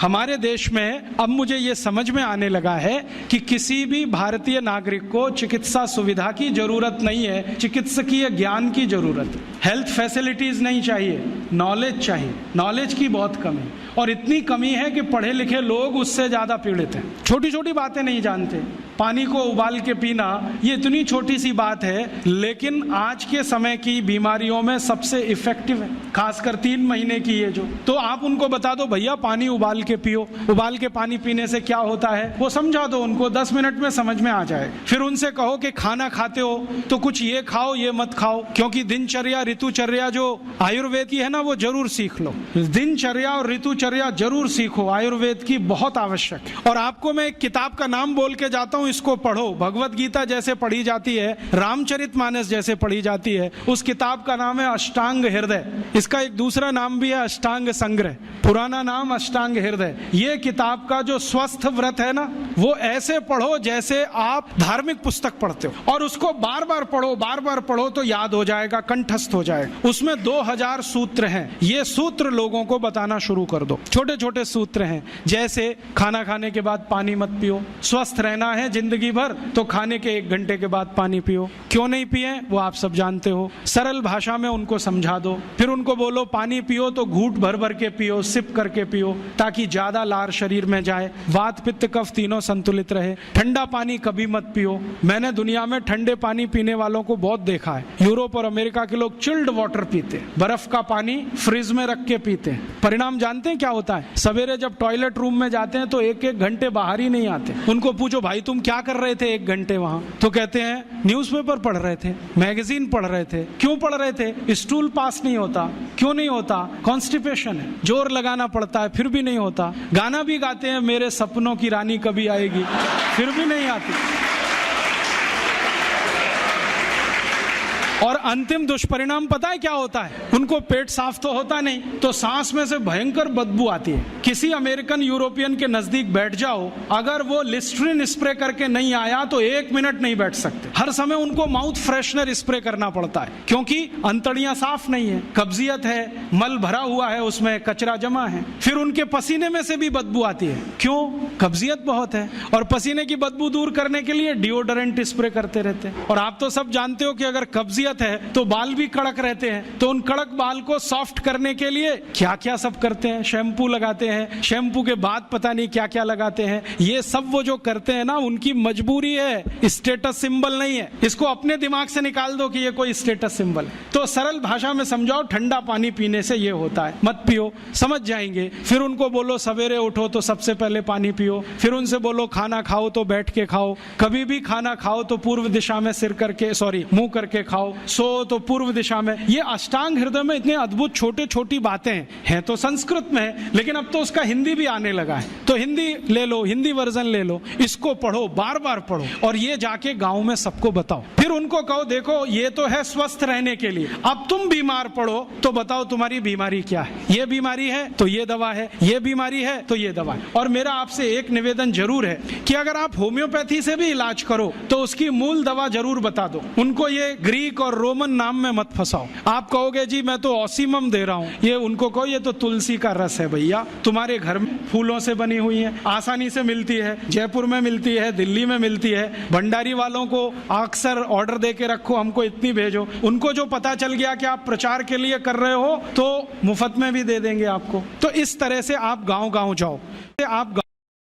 हमारे देश में अब मुझे ये समझ में आने लगा है कि किसी भी भारतीय नागरिक को चिकित्सा सुविधा की जरूरत नहीं है, चिकित्सकीय ज्ञान की जरूरत है। हेल्थ फैसिलिटीज नहीं चाहिए, नॉलेज चाहिए। नॉलेज की बहुत कमी, और इतनी कमी है कि पढ़े लिखे लोग उससे ज्यादा पीड़ित हैं। छोटी छोटी बातें नहीं जानते। पानी को उबाल के पीना, ये इतनी छोटी सी बात है, लेकिन आज के समय की बीमारियों में सबसे इफेक्टिव है, खासकर 3 महीने की ये जो। तो आप उनको बता दो भैया पानी उबाल के पियो, उबाल के पानी पीने से क्या होता है वो समझा दो उनको, 10 मिनट में समझ में आ जाए। फिर उनसे कहो कि खाना खाते हो तो कुछ ये खाओ ये मत खाओ, क्योंकि दिनचर्या ऋतुचर्या जो आयुर्वेद की है ना, वो जरूर सीख लो। दिनचर्या और ऋतुचर्या जरूर सीखो, आयुर्वेद की बहुत आवश्यक है। और आपको मैं एक किताब का नाम बोल के जाता हूँ, इसको पढ़ो। भगवत गीता जैसे पढ़ी जाती है, रामचरितमानस जैसे पढ़ी जाती है, उस किताब का नाम है अष्टांग हृदय। इसका एक दूसरा नाम भी है अष्टांग संग्रह, पुराना नाम अष्टांग हृदय। ये किताब का जो स्वस्थ व्रत है ना, वो ऐसे पढ़ो जैसे आप धार्मिक पुस्तक पढ़ते हो, और उसको बार बार पढ़ो, बार बार पढ़ो तो याद हो जाएगा, कंठस्थ हो जाएगा। उसमें 2000 सूत्र हैं। ये सूत्र लोगों को बताना शुरू कर दो। छोटे छोटे सूत्र हैं, जैसे खाना खाने के बाद पानी मत पियो, स्वस्थ रहना है जिंदगी भर तो खाने के 1 घंटे के बाद पानी पियो। क्यों नहीं पिए वो आप सब जानते हो। सरल भाषा में उनको समझा दो। फिर उनको बोलो पानी पियो तो घूंट भर भर के पियो, सिप करके पियो, ताकि ज्यादा लार शरीर में जाए, वात पित्त कफ तीनों संतुलित रहे। ठंडा पानी कभी मत पियो। मैंने दुनिया में ठंडे पानी पीने वालों को बहुत देखा है। यूरोप और अमेरिका के लोग चिल्ड वाटर पीते, बर्फ का पानी फ्रिज में रख के पीते हैं। परिणाम जानते हैं क्या होता है? सवेरे जब टॉयलेट रूम में जाते हैं तो 1-1 घंटे बाहर ही नहीं आते। उनको पूछो भाई तुम क्या कर रहे थे 1 घंटे वहां? तो कहते हैं न्यूज़पेपर पढ़ रहे थे, मैगजीन पढ़ रहे थे। क्यों पढ़ रहे थे? स्टूल पास नहीं होता। क्यों नहीं होता? कॉन्स्टिपेशन है, जोर लगाना पड़ता है, फिर भी नहीं होता। गाना भी गाते हैं मेरे सपनों की रानी कभी आएगी, फिर भी नहीं आती। और अंतिम दुष्परिणाम पता है क्या होता है? उनको पेट साफ तो होता नहीं, तो सांस में से भयंकर बदबू आती है। किसी अमेरिकन यूरोपियन के नजदीक बैठ जाओ, अगर वो लिस्ट्रीन स्प्रे करके नहीं आया तो 1 मिनट नहीं बैठ सकते। हर समय उनको माउथ फ्रेशनर स्प्रे करना पड़ता है, क्योंकि अंतड़ियां साफ नहीं है, कब्जियत है, मल भरा हुआ है, उसमें कचरा जमा है। फिर उनके पसीने में से भी बदबू आती है। क्यों? कब्जियत बहुत है। और पसीने की बदबू दूर करने के लिए डिओडोरेंट स्प्रे करते रहते हैं। और आप तो सब जानते हो कि अगर कब्जियत है तो बाल भी कड़क रहते हैं, तो उन कड़क बाल को सॉफ्ट करने के लिए क्या क्या सब करते हैं। शैम्पू लगाते हैं, शैम्पू के बाद पता नहीं क्या क्या लगाते हैं। ये सब वो जो करते हैं ना, उनकी मजबूरी है, स्टेटस सिंबल नहीं है। इसको अपने दिमाग से निकाल दो कि ये कोई स्टेटस सिंबल है। तो सरल भाषा में समझाओ, ठंडा पानी पीने से ये होता है, मत पियो, समझ जाएंगे। फिर उनको बोलो सवेरे उठो तो सबसे पहले पानी पियो। फिर उनसे बोलो खाना खाओ तो बैठ के खाओ, कभी भी खाना खाओ तो पूर्व दिशा में मुंह करके खाओ, सो तो पूर्व दिशा में। ये अष्टांग हृदय में इतने अद्भुत छोटे छोटी बातें हैं तो संस्कृत में है, लेकिन अब तो उसका हिंदी भी आने लगा है। तो हिंदी ले लो, हिंदी वर्जन ले लो, इसको पढ़ो, बार बार पढ़ो, और ये जाके गांव में सबको बताओ। फिर उनको कहो देखो ये तो है स्वस्थ रहने के लिए, अब तुम बीमार पड़ो तो बताओ तुम्हारी बीमारी क्या है। ये बीमारी है तो ये दवा है, ये बीमारी है तो ये दवा है। और मेरा आपसे एक निवेदन जरूर है कि अगर आप होम्योपैथी से भी इलाज करो तो उसकी मूल दवा जरूर बता दो। उनको ये ग्रीक और रोमन नाम में मत फंसाओ। आप कहोगे जी मैं तो ऑसिमम दे रहा हूं, ये उनको कहो ये तो तुलसी का रस है भैया, तुम्हारे घर में फूलों से बनी हुई है, आसानी से मिलती है, जयपुर में मिलती है, दिल्ली में मिलती है। भंडारी वालों को अक्सर ऑर्डर दे के रखो, हमको इतनी भेजो। उनको जो पता चल गया कि आप प्रचार के लिए कर रहे हो तो मुफ्त में भी दे देंगे आपको। तो इस तरह से आप गांव गांव जाओ। आप